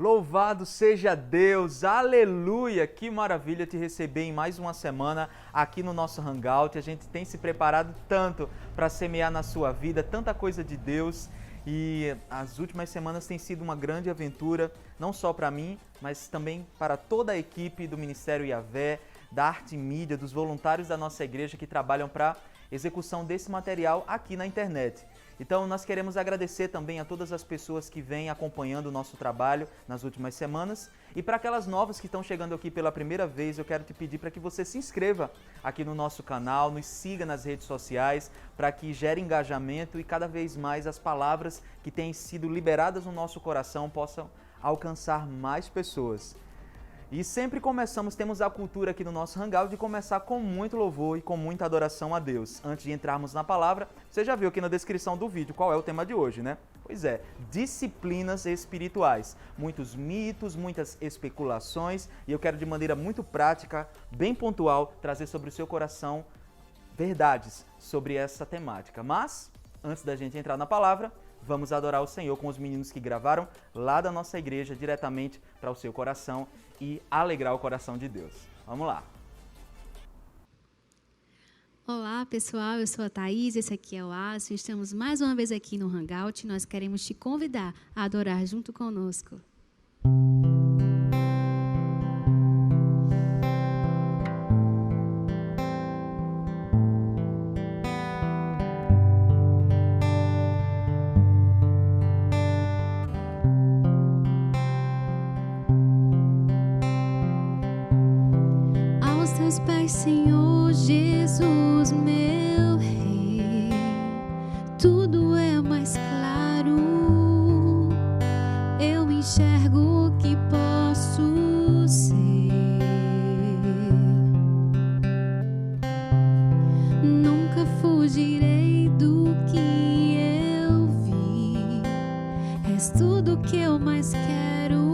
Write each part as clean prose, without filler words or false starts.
Louvado seja Deus, aleluia! Que maravilha te receber em mais uma semana aqui no nosso Hangout. A gente tem se preparado tanto para semear na sua vida, tanta coisa de Deus. E as últimas semanas têm sido uma grande aventura, não só para mim, mas também para toda a equipe do Ministério Yahvé, da Arte Mídia, dos voluntários da nossa igreja que trabalham para execução desse material aqui na internet. Então, nós queremos agradecer também a todas as pessoas que vêm acompanhando o nosso trabalho nas últimas semanas. E para aquelas novas que estão chegando aqui pela primeira vez, eu quero te pedir para que você se inscreva aqui no nosso canal, nos siga nas redes sociais, para que gere engajamento e cada vez mais as palavras que têm sido liberadas no nosso coração possam alcançar mais pessoas. E sempre temos a cultura aqui no nosso Hangout de começar com muito louvor e com muita adoração a Deus. Antes de entrarmos na palavra, você já viu aqui na descrição do vídeo qual é o tema de hoje, né? Pois é, disciplinas espirituais. Muitos mitos, muitas especulações, e eu quero de maneira muito prática, bem pontual, trazer sobre o seu coração verdades sobre essa temática. Mas, antes da gente entrar na palavra, vamos adorar o Senhor com os meninos que gravaram lá da nossa igreja diretamente para o seu coração e alegrar o coração de Deus. Vamos lá! Olá pessoal, eu sou a Thaís, esse aqui é o Alisson, estamos mais uma vez aqui no Hangout e nós queremos te convidar a adorar junto conosco. Pais, Senhor Jesus, meu Rei, tudo é mais claro, eu enxergo o que posso ser, nunca fugirei do que eu vi, és tudo que eu mais quero,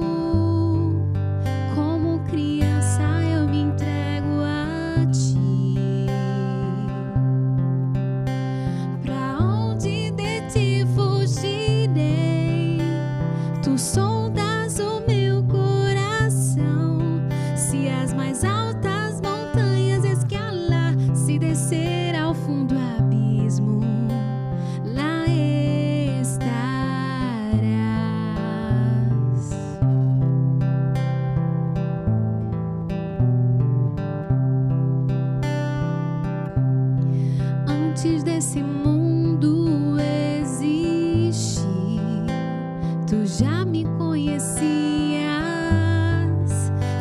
como criança eu me entrego. Sondas o meu coração, se as mais altas montanhas escalar, se descer ao fundo do abismo, lá estarás. Antes desse mundo existir, tu já me conhecias,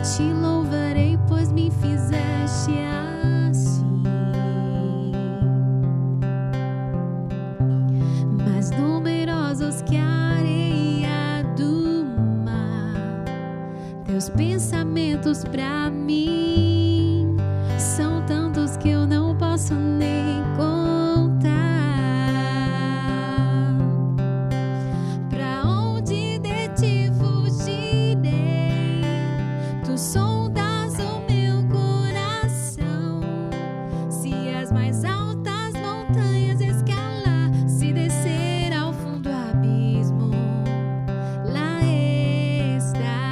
te louvarei, pois me fizeste assim. Mais numerosos que a areia do mar, teus pensamentos pra mim são tantos que eu não posso nem contar. Sondas o meu coração, se as mais altas montanhas escalar, se descer ao fundo do abismo, lá estarás,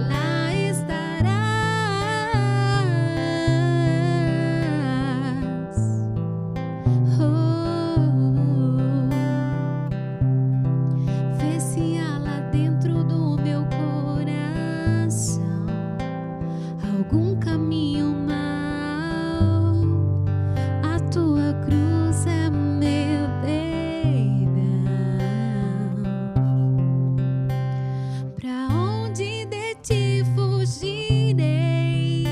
lá estarás. Vê se há lá dentro do meu coração algum caminho mau, a tua cruz é meu perdão. Pra onde de ti fugirei?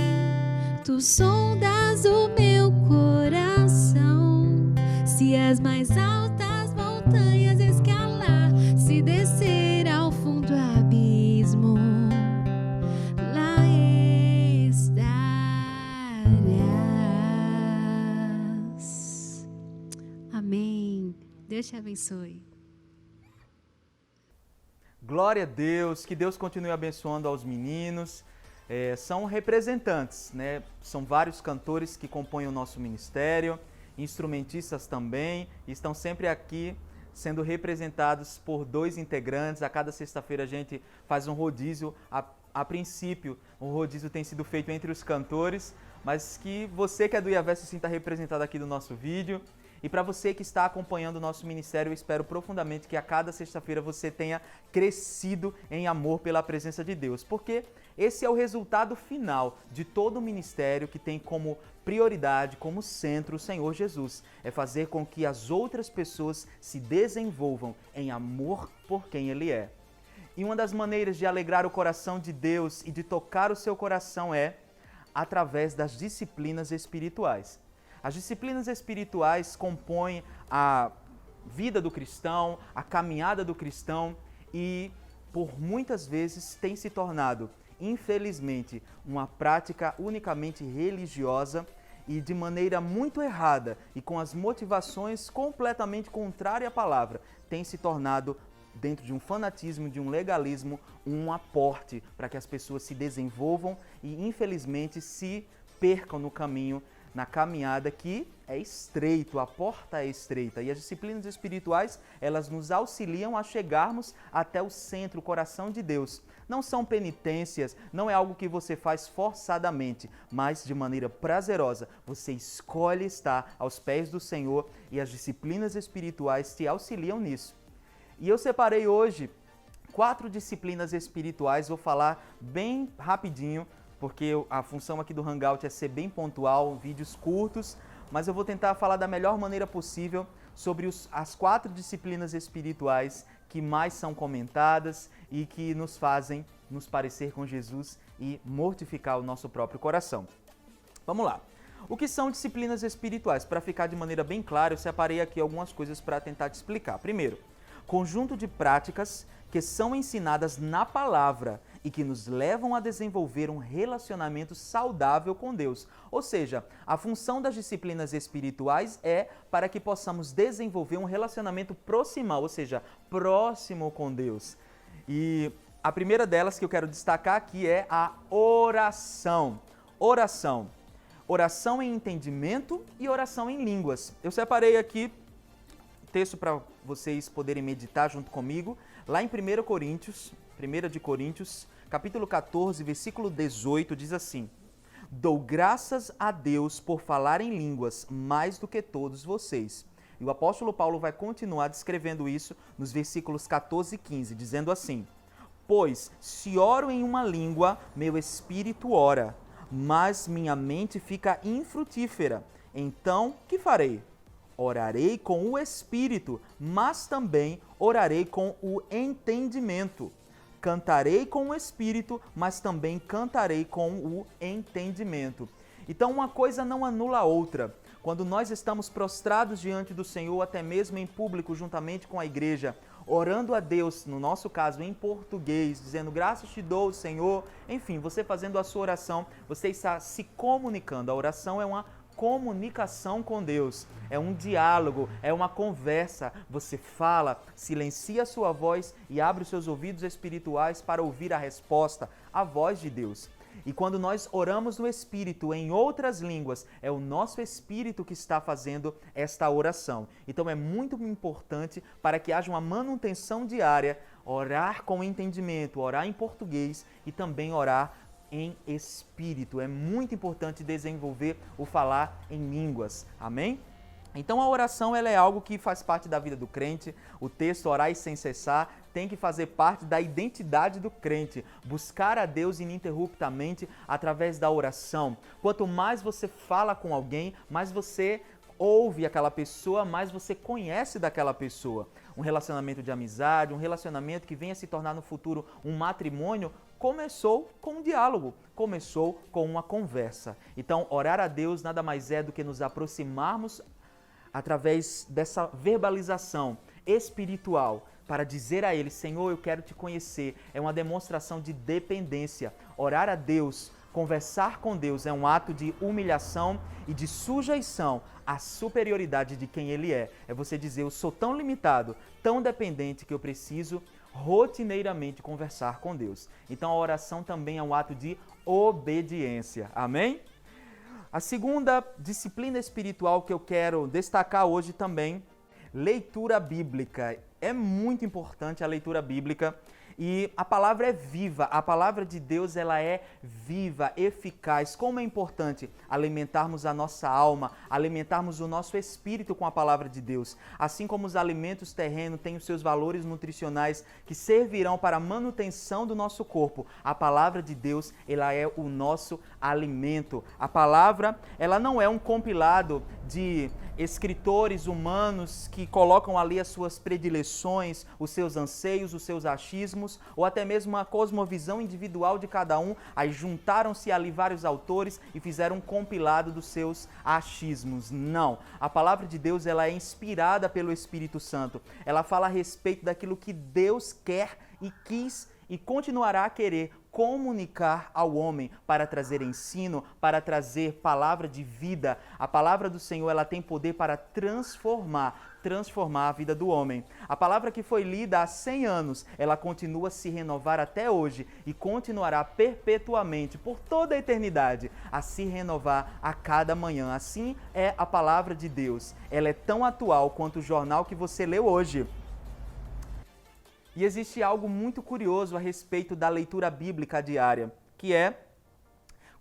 Tu sondas o meu coração, se as mais altas montanhas escalar, se descer ao fundo do abismo, lá estarás. Amém. Deus te abençoe. Glória a Deus, que Deus continue abençoando aos meninos. São representantes, né? São vários cantores que compõem o nosso ministério. instrumentistas também, estão sempre aqui sendo representados por 2 integrantes. A cada sexta-feira a gente faz um rodízio. A princípio, o rodízio tem sido feito entre os cantores, mas que você que é do IAVÉ se sinta representado aqui no nosso vídeo. E para você que está acompanhando o nosso ministério, eu espero profundamente que a cada sexta-feira você tenha crescido em amor pela presença de Deus, porque esse é o resultado final de todo o ministério que tem como prioridade, como centro o Senhor Jesus. É fazer com que as outras pessoas se desenvolvam em amor por quem Ele é. E uma das maneiras de alegrar o coração de Deus e de tocar o seu coração é através das disciplinas espirituais. As disciplinas espirituais compõem a vida do cristão, a caminhada do cristão e, por muitas vezes, tem se tornado, infelizmente, uma prática unicamente religiosa e de maneira muito errada e com as motivações completamente contrárias à palavra, tem se tornado, dentro de um fanatismo, de um legalismo, um aporte para que as pessoas se desenvolvam e, infelizmente, se percam no caminho, na caminhada que é estreito, a porta é estreita. E as disciplinas espirituais, elas nos auxiliam a chegarmos até o centro, o coração de Deus. Não são penitências, não é algo que você faz forçadamente, mas de maneira prazerosa. Você escolhe estar aos pés do Senhor e as disciplinas espirituais te auxiliam nisso. E eu separei hoje 4 disciplinas espirituais, vou falar bem rapidinho, porque a função aqui do Hangout é ser bem pontual, vídeos curtos, mas eu vou tentar falar da melhor maneira possível sobre as 4 disciplinas espirituais que mais são comentadas e que nos fazem nos parecer com Jesus e mortificar o nosso próprio coração. Vamos lá. O que são disciplinas espirituais? Para ficar de maneira bem clara, eu separei aqui algumas coisas para tentar te explicar. Primeiro, conjunto de práticas que são ensinadas na palavra e que nos levam a desenvolver um relacionamento saudável com Deus. Ou seja, a função das disciplinas espirituais é para que possamos desenvolver um relacionamento proximal, ou seja, próximo com Deus. E a primeira delas que eu quero destacar aqui é a oração. Oração. Oração em entendimento e oração em línguas. Eu separei aqui texto para vocês poderem meditar junto comigo, lá em 1 de Coríntios, capítulo 14, versículo 18, diz assim: Dou graças a Deus por falar em línguas mais do que todos vocês. E o apóstolo Paulo vai continuar descrevendo isso nos versículos 14 e 15, dizendo assim: Pois, se oro em uma língua, meu espírito ora, mas minha mente fica infrutífera. Então, que farei? Orarei com o espírito, mas também orarei com o entendimento. Cantarei com o espírito, mas também cantarei com o entendimento. Então, uma coisa não anula a outra. Quando nós estamos prostrados diante do Senhor, até mesmo em público, juntamente com a igreja, orando a Deus, no nosso caso em português, dizendo graças te dou, Senhor, enfim, você fazendo a sua oração, você está se comunicando. A oração é uma comunicação com Deus, é um diálogo, é uma conversa. Você fala, silencia a sua voz e abre os seus ouvidos espirituais para ouvir a resposta, a voz de Deus. E quando nós oramos no Espírito em outras línguas, é o nosso Espírito que está fazendo esta oração. Então é muito importante para que haja uma manutenção diária, orar com entendimento, orar em português e também orar em espírito. É muito importante desenvolver o falar em línguas. Amém? Então a oração ela é algo que faz parte da vida do crente. O texto orai sem cessar tem que fazer parte da identidade do crente. Buscar a Deus ininterruptamente através da oração. Quanto mais você fala com alguém, mais você ouve aquela pessoa, mais você conhece daquela pessoa. Um relacionamento de amizade, um relacionamento que venha se tornar no futuro um matrimônio, começou com um diálogo, começou com uma conversa. Então, orar a Deus nada mais é do que nos aproximarmos através dessa verbalização espiritual para dizer a Ele, Senhor, eu quero te conhecer. É uma demonstração de dependência. Orar a Deus, conversar com Deus é um ato de humilhação e de sujeição à superioridade de quem Ele é. É você dizer, eu sou tão limitado, tão dependente que eu preciso rotineiramente conversar com Deus. Então a oração também é um ato de obediência. Amém? a segunda disciplina espiritual que eu quero destacar hoje também, leitura bíblica. É muito importante a leitura bíblica e a palavra é viva, a palavra de Deus ela é viva, eficaz. Como é importante alimentarmos a nossa alma, alimentarmos o nosso espírito com a palavra de Deus. Assim como os alimentos terrenos têm os seus valores nutricionais que servirão para a manutenção do nosso corpo, a palavra de Deus ela é o nosso alimento. A palavra ela não é um compilado de escritores humanos que colocam ali as suas predileções, os seus anseios, os seus achismos, ou até mesmo uma cosmovisão individual de cada um, aí juntaram-se ali vários autores e fizeram um compilado dos seus achismos. Não, a palavra de Deus ela é inspirada pelo Espírito Santo, ela fala a respeito daquilo que Deus quer e quis e continuará a querer comunicar ao homem para trazer ensino, para trazer palavra de vida. A palavra do Senhor ela tem poder para transformar a vida do homem. A palavra que foi lida há 100 anos, ela continua a se renovar até hoje e continuará perpetuamente, por toda a eternidade, a se renovar a cada manhã. Assim é a palavra de Deus. Ela é tão atual quanto o jornal que você leu hoje. E existe algo muito curioso a respeito da leitura bíblica diária, que é,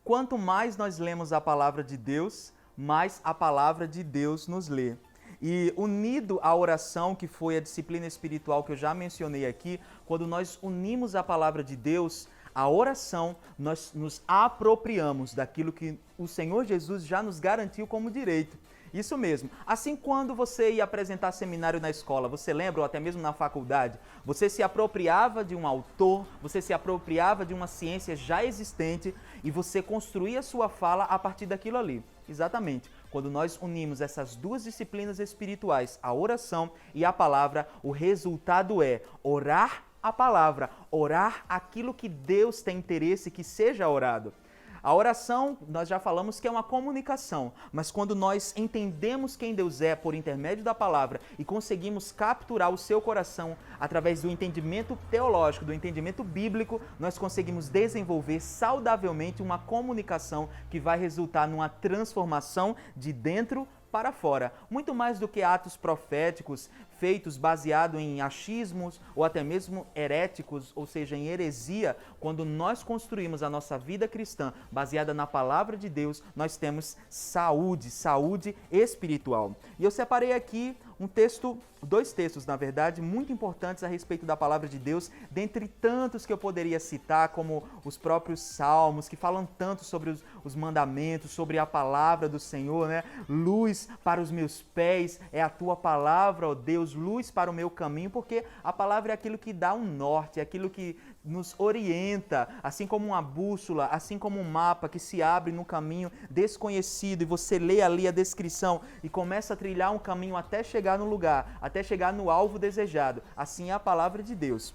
quanto mais nós lemos a palavra de Deus, mais a palavra de Deus nos lê. E unido à oração, que foi a disciplina espiritual que eu já mencionei aqui, quando nós unimos a palavra de Deus, a oração, nós nos apropriamos daquilo que o Senhor Jesus já nos garantiu como direito. Isso mesmo. Assim, quando você ia apresentar seminário na escola, você lembra, ou até mesmo na faculdade, você se apropriava de um autor, você se apropriava de uma ciência já existente e você construía sua fala a partir daquilo ali. Exatamente. Quando nós unimos essas duas disciplinas espirituais, a oração e a palavra, o resultado é orar a palavra, orar aquilo que Deus tem interesse que seja orado. A oração, nós já falamos que é uma comunicação, mas quando nós entendemos quem Deus é por intermédio da palavra e conseguimos capturar o seu coração através do entendimento teológico, do entendimento bíblico, nós conseguimos desenvolver saudavelmente uma comunicação que vai resultar numa transformação de dentro para fora. Muito mais do que atos proféticos feitos baseado em achismos ou até mesmo heréticos, ou seja, em heresia, quando nós construímos a nossa vida cristã baseada na palavra de Deus, nós temos saúde espiritual. E eu separei aqui dois textos, na verdade, muito importantes a respeito da palavra de Deus, dentre tantos que eu poderia citar, como os próprios Salmos, que falam tanto sobre os mandamentos, sobre a palavra do Senhor, né? Luz para os meus pés é a tua palavra, ó Deus, luz para o meu caminho, porque a palavra é aquilo que dá um norte, é aquilo que nos orienta, assim como uma bússola, assim como um mapa que se abre no caminho desconhecido e você lê ali a descrição e começa a trilhar um caminho até chegar no lugar, até chegar no alvo desejado. Assim é a palavra de Deus.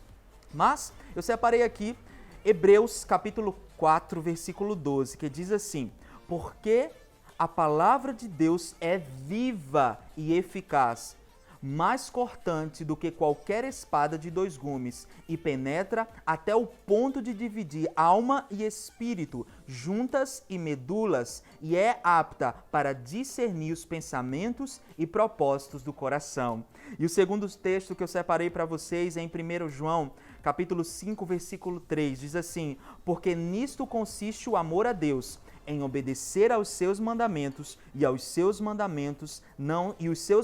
Mas eu separei aqui Hebreus capítulo 4, versículo 12, que diz assim: porque a palavra de Deus é viva e eficaz, mais cortante do que qualquer espada de dois gumes, e penetra até o ponto de dividir alma e espírito, juntas e medulas, e é apta para discernir os pensamentos e propósitos do coração. E o segundo texto que eu separei para vocês é em 1 João, capítulo 5, versículo 3, diz assim: porque nisto consiste o amor a Deus, em obedecer aos seus mandamentos, e os seus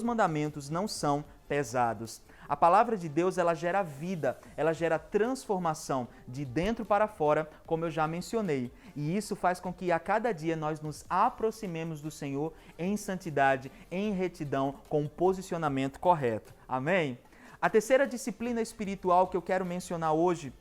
mandamentos não são pesados. A palavra de Deus, ela gera vida, ela gera transformação de dentro para fora, como eu já mencionei. E isso faz com que a cada dia nós nos aproximemos do Senhor em santidade, em retidão, com o posicionamento correto. Amém? A terceira disciplina espiritual que eu quero mencionar hoje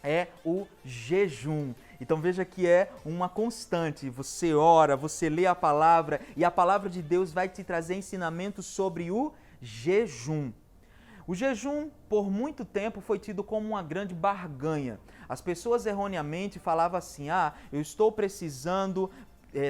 é o jejum. Então veja que é uma constante, você ora, você lê a palavra e a palavra de Deus vai te trazer ensinamentos sobre o jejum. O jejum, por muito tempo, foi tido como uma grande barganha. As pessoas erroneamente falavam assim: eu estou precisando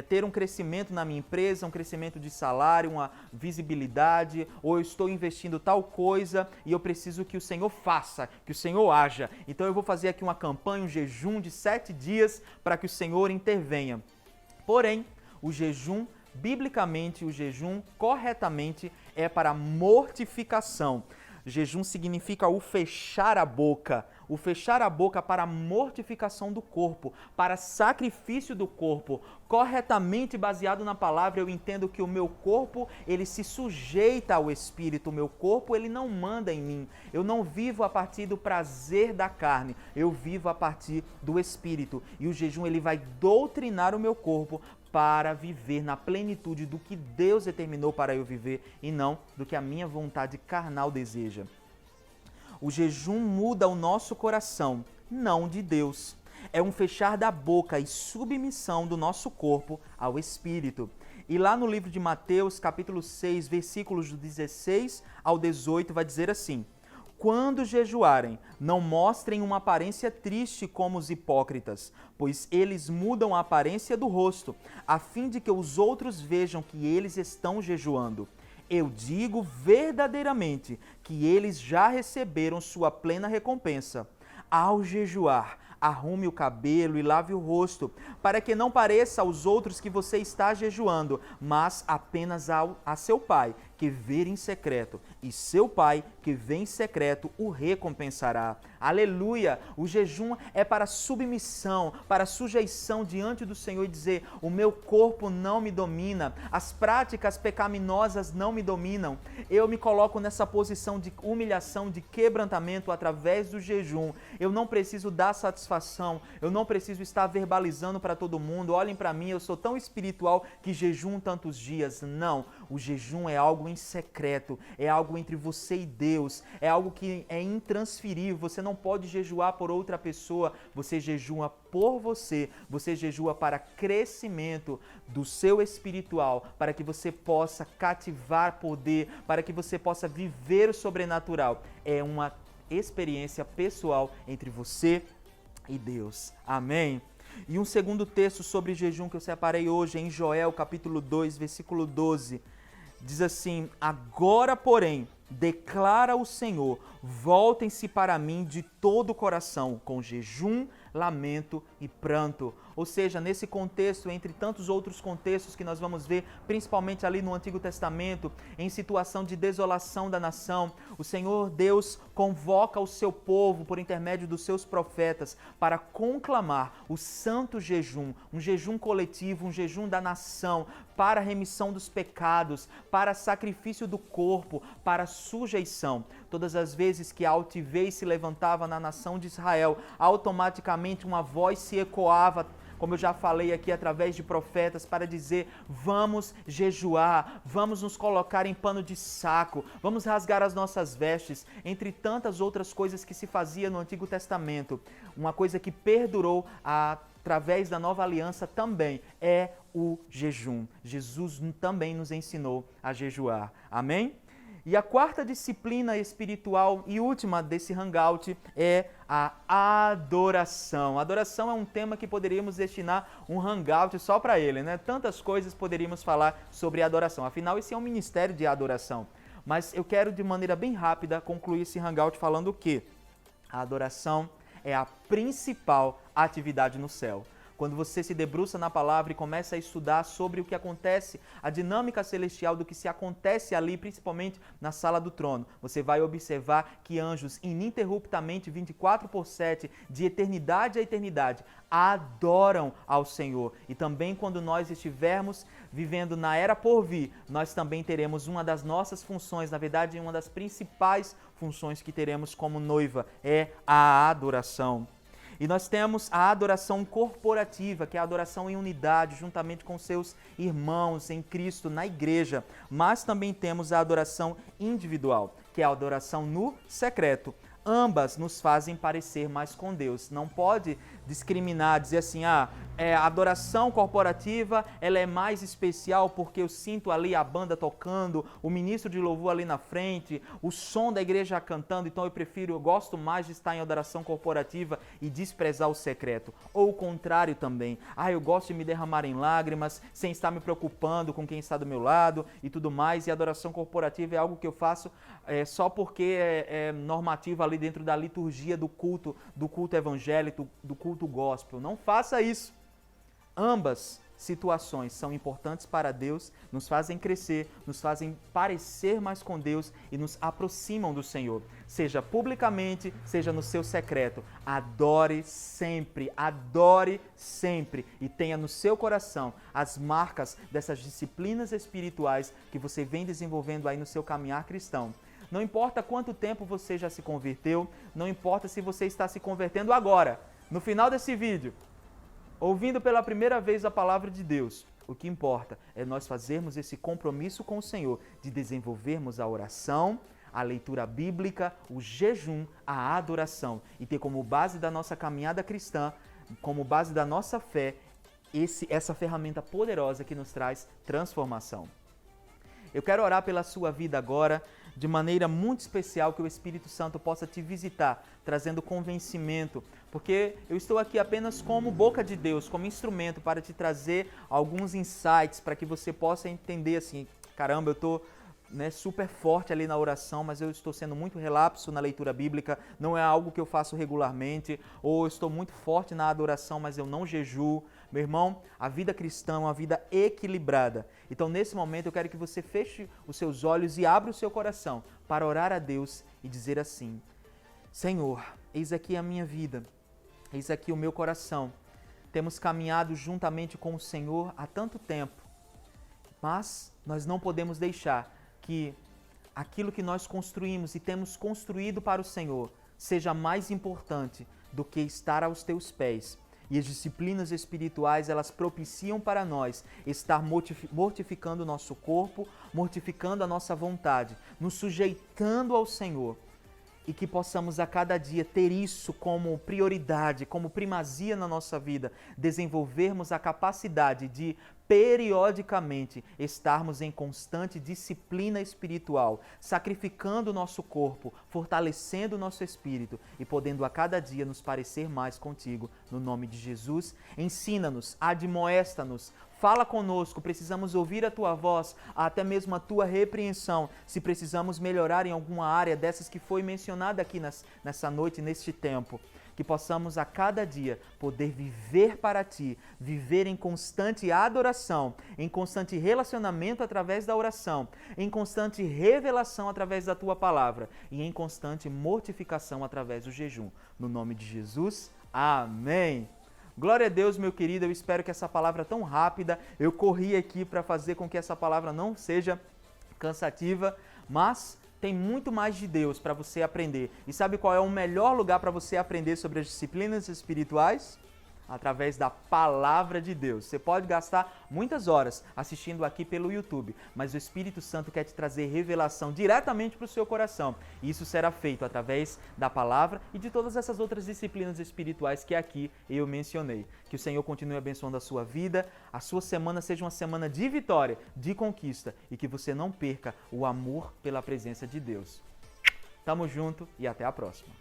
ter um crescimento na minha empresa, um crescimento de salário, uma visibilidade, ou eu estou investindo tal coisa e eu preciso que o Senhor faça, que o Senhor haja. Então eu vou fazer aqui uma campanha, um jejum de 7 dias para que o Senhor intervenha. Porém, O jejum, biblicamente, o jejum, corretamente, é para mortificação. Jejum significa o fechar a boca para a mortificação do corpo, para sacrifício do corpo. Corretamente baseado na palavra, eu entendo que o meu corpo, ele se sujeita ao Espírito, o meu corpo, ele não manda em mim. Eu não vivo a partir do prazer da carne, eu vivo a partir do Espírito. E o jejum, ele vai doutrinar o meu corpo para viver na plenitude do que Deus determinou para eu viver e não do que a minha vontade carnal deseja. O jejum muda o nosso coração, não de Deus. É um fechar da boca e submissão do nosso corpo ao Espírito. E lá no livro de Mateus, capítulo 6, versículos do 16 ao 18, vai dizer assim: quando jejuarem, não mostrem uma aparência triste como os hipócritas, pois eles mudam a aparência do rosto, a fim de que os outros vejam que eles estão jejuando. Eu digo verdadeiramente que eles já receberam sua plena recompensa. Ao jejuar, arrume o cabelo e lave o rosto, para que não pareça aos outros que você está jejuando, mas apenas a seu pai, que vê em secreto, e seu pai, que vê em secreto, o recompensará. Aleluia! O jejum é para submissão, para sujeição diante do Senhor e dizer: o meu corpo não me domina, as práticas pecaminosas não me dominam. Eu me coloco nessa posição de humilhação, de quebrantamento através do jejum. Eu não preciso dar satisfação, eu não preciso estar verbalizando para todo mundo: olhem para mim, eu sou tão espiritual que jejum tantos dias. Não, o jejum é algo em secreto, é algo entre você e Deus, é algo que é intransferível. Você não pode jejuar por outra pessoa, você jejua por você jejua para crescimento do seu espiritual, para que você possa cativar poder, para que você possa viver o sobrenatural. É uma experiência pessoal entre você e Deus. Amém? E um segundo texto sobre jejum que eu separei hoje é em Joel, capítulo 2, versículo 12. Diz assim: agora, porém, declara o Senhor, voltem-se para mim de todo o coração, com jejum, lamento e pranto. Ou seja, nesse contexto, entre tantos outros contextos que nós vamos ver, principalmente ali no Antigo Testamento, em situação de desolação da nação, o Senhor Deus convoca o seu povo por intermédio dos seus profetas para conclamar o santo jejum, um jejum coletivo, um jejum da nação, para a remissão dos pecados, para sacrifício do corpo, para sujeição. Todas as vezes que a altivez se levantava na nação de Israel, automaticamente uma voz se ecoava, como eu já falei aqui, através de profetas, para dizer: vamos jejuar, vamos nos colocar em pano de saco, vamos rasgar as nossas vestes, entre tantas outras coisas que se fazia no Antigo Testamento. Uma coisa que perdurou através da Nova Aliança também é o jejum. Jesus também nos ensinou a jejuar. Amém? E a quarta disciplina espiritual e última desse hangout é a adoração. Adoração é um tema que poderíamos destinar um hangout só para ele, né? Tantas coisas poderíamos falar sobre adoração. Afinal, esse é um ministério de adoração. Mas eu quero, de maneira bem rápida, concluir esse hangout falando o quê? A adoração é a principal atividade no céu. Quando você se debruça na palavra e começa a estudar sobre o que acontece, a dinâmica celestial do que se acontece ali, principalmente na sala do trono, você vai observar que anjos ininterruptamente, 24/7, de eternidade a eternidade, adoram ao Senhor. E também quando nós estivermos vivendo na era por vir, nós também teremos uma das nossas funções, na verdade, uma das principais funções que teremos como noiva, é a adoração. E nós temos a adoração corporativa, que é a adoração em unidade, juntamente com seus irmãos em Cristo, na igreja. Mas também temos a adoração individual, que é a adoração no secreto. Ambas nos fazem parecer mais com Deus. Não pode discriminar, dizer assim: a adoração corporativa ela é mais especial porque eu sinto ali a banda tocando, o ministro de louvor ali na frente, o som da igreja cantando, então eu gosto mais de estar em adoração corporativa e desprezar o secreto. Ou o contrário também: eu gosto de me derramar em lágrimas sem estar me preocupando com quem está do meu lado e tudo mais, e a adoração corporativa é algo que eu faço só porque é normativo ali dentro da liturgia do culto evangélico, do culto gospel. Não faça isso. Ambas situações são importantes para Deus, nos fazem crescer, nos fazem parecer mais com Deus e nos aproximam do Senhor. Seja publicamente, seja no seu secreto. Adore sempre e tenha no seu coração as marcas dessas disciplinas espirituais que você vem desenvolvendo aí no seu caminhar cristão. Não importa quanto tempo você já se converteu, não importa se você está se convertendo agora, no final desse vídeo, ouvindo pela primeira vez a palavra de Deus. O que importa é nós fazermos esse compromisso com o Senhor de desenvolvermos a oração, a leitura bíblica, o jejum, a adoração e ter como base da nossa caminhada cristã, como base da nossa fé, essa ferramenta poderosa que nos traz transformação. Eu quero orar pela sua vida agora, de maneira muito especial, que o Espírito Santo possa te visitar, trazendo convencimento, porque eu estou aqui apenas como boca de Deus, como instrumento para te trazer alguns insights, para que você possa entender assim, caramba, eu estou super forte ali na oração, mas eu estou sendo muito relapso na leitura bíblica, não é algo que eu faço regularmente, ou eu estou muito forte na adoração, mas eu não jejuo. Meu irmão, a vida cristã é uma vida equilibrada. Então, nesse momento, eu quero que você feche os seus olhos e abra o seu coração para orar a Deus e dizer assim: Senhor, eis aqui a minha vida, eis aqui o meu coração. Temos caminhado juntamente com o Senhor há tanto tempo, mas nós não podemos deixar que aquilo que nós construímos e temos construído para o Senhor seja mais importante do que estar aos teus pés. E as disciplinas espirituais, elas propiciam para nós estar mortificando o nosso corpo, mortificando a nossa vontade, nos sujeitando ao Senhor. E que possamos a cada dia ter isso como prioridade, como primazia na nossa vida, desenvolvermos a capacidade de periodicamente estarmos em constante disciplina espiritual, sacrificando o nosso corpo, fortalecendo o nosso espírito e podendo a cada dia nos parecer mais contigo. No nome de Jesus, ensina-nos, admoesta-nos, fala conosco, precisamos ouvir a tua voz, até mesmo a tua repreensão, se precisamos melhorar em alguma área dessas que foi mencionada aqui nessa noite, neste tempo. Que possamos a cada dia poder viver para Ti, viver em constante adoração, em constante relacionamento através da oração, em constante revelação através da Tua palavra e em constante mortificação através do jejum. No nome de Jesus, amém! Glória a Deus, meu querido, eu espero que essa palavra tão rápida, eu corri aqui para fazer com que essa palavra não seja cansativa, mas tem muito mais de Deus para você aprender. E sabe qual é o melhor lugar para você aprender sobre as disciplinas espirituais? Através da palavra de Deus. Você pode gastar muitas horas assistindo aqui pelo YouTube, mas o Espírito Santo quer te trazer revelação diretamente para o seu coração. E isso será feito através da palavra e de todas essas outras disciplinas espirituais que aqui eu mencionei. Que o Senhor continue abençoando a sua vida, a sua semana seja uma semana de vitória, de conquista e que você não perca o amor pela presença de Deus. Tamo junto e até a próxima.